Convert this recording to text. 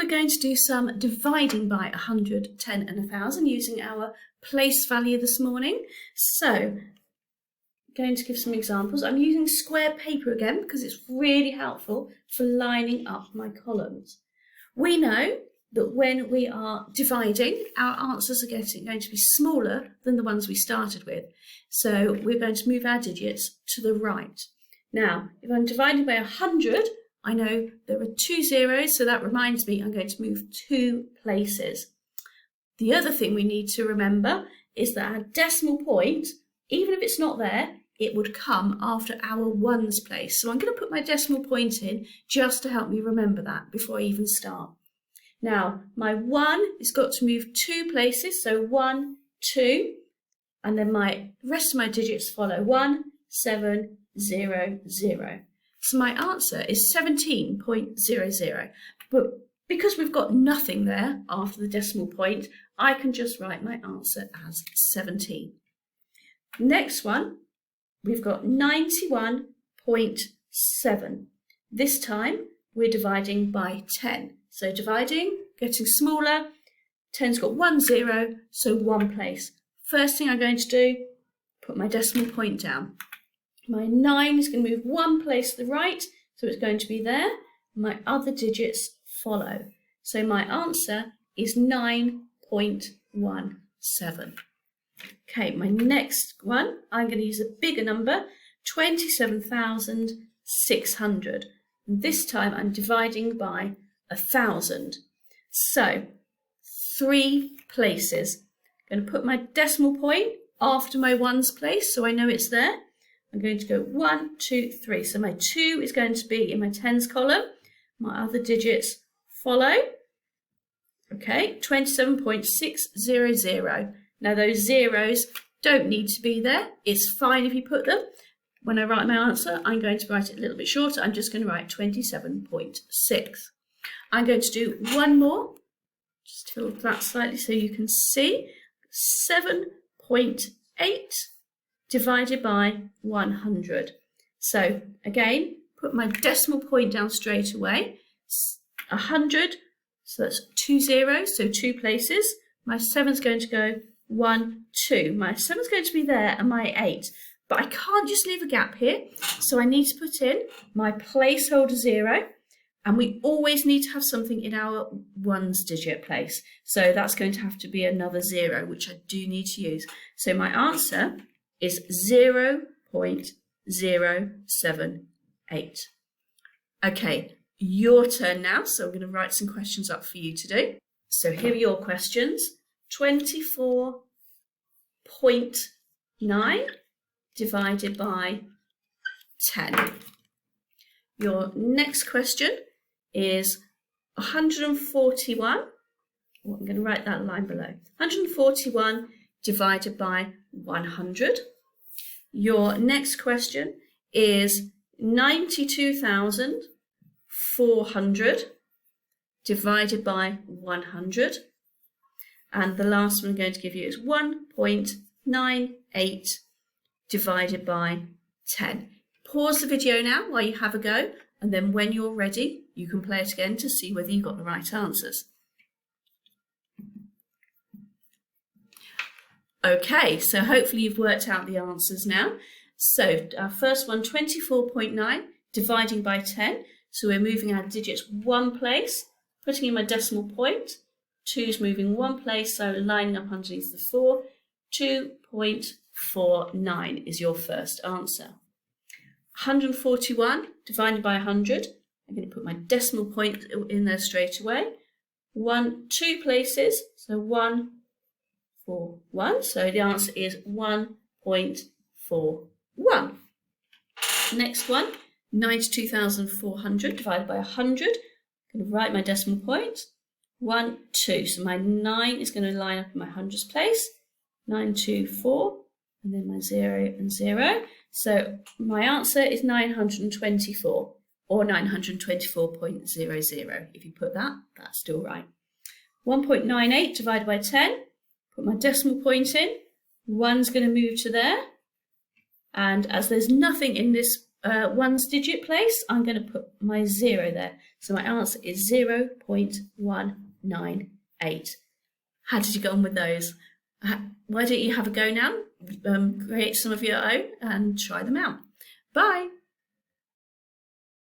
going to do some dividing by 100, 10 and 1,000 using our place value this morning. So I'm going to give some examples. I'm using square paper again because it's really helpful for lining up my columns. We know that when we are dividing, our answers are going to be smaller than the ones we started with. So we're going to move our digits to the right. Now, if I'm dividing by 100, I know there are 2 zeros, so that reminds me I'm going to move 2 places. The other thing we need to remember is that our decimal point, even if it's not there, it would come after our ones place. So I'm going to put my decimal point in just to help me remember that before I even start. Now, my 1 has got to move 2 places, so 1, 2, and then my rest of my digits follow 1, 7, 0, 0. So my answer is 17.00. But because we've got nothing there after the decimal point, I can just write my answer as 17. Next one, we've got 91.7. This time we're dividing by 10. So dividing, getting smaller, 10's got 1 0, so 1 place. First thing I'm going to do, put my decimal point down. My 9 is going to move 1 place to the right, so it's going to be there. My other digits follow. So my answer is 9.17. Okay, my next one, I'm going to use a bigger number, 27,600. This time I'm dividing by 1,000. So 3 places. I'm going to put my decimal point after my ones place so I know it's there. I'm going to go 1, 2, 3. So my 2 is going to be in my tens column. My other digits follow. Okay, 27.600. Now those zeros don't need to be there. It's fine if you put them. When I write my answer, I'm going to write it a little bit shorter. I'm just going to write 27.6. I'm going to do one more. Just tilt that slightly so you can see. 7.8 divided by 100. So again, put my decimal point down straight away. 100, so that's 2 zeros, so 2 places. My 7's going to go 1, 2. My 7's going to be there and my 8. But I can't just leave a gap here, so I need to put in my placeholder 0. And we always need to have something in our ones digit place. So that's going to have to be another 0, which I do need to use. So my answer is 0.078. Okay, your turn now. So I'm going to write some questions up for you to do. So here are your questions. 24.9 divided by 10. Your next question is 141. Well, I'm going to write that line below. 141 divided by 100. Your next question is 92,400 divided by 100. And the last one I'm going to give you is 1.98 divided by 10. Pause the video now while you have a go, and then when you're ready, you can play it again to see whether you got the right answers. Okay, so hopefully you've worked out the answers now. So our first one, 24.9, dividing by 10. So we're moving our digits 1 place, putting in my decimal point. 2's moving 1 place, so lining up underneath the 4. 2.49 is your first answer. 141 divided by 100. I'm going to put my decimal point in there straight away. 1, 2 places, so 1, 4, 1. So the answer is 1.41. Next one, 92,400 divided by 100. I'm going to write my decimal point. 1, 2. So my 9 is going to line up in my hundreds place. 9, 2, 4, and then my 0 and 0. So my answer is 924, or 924.00. If you put that, that's still right. 1.98 divided by 10. Put my decimal point in. 1's going to move to there. And as there's nothing in this ones digit place, I'm going to put my 0 there. So my answer is 0.198. How did you get on with those? Why don't you have a go now? Create some of your own and try them out. Bye!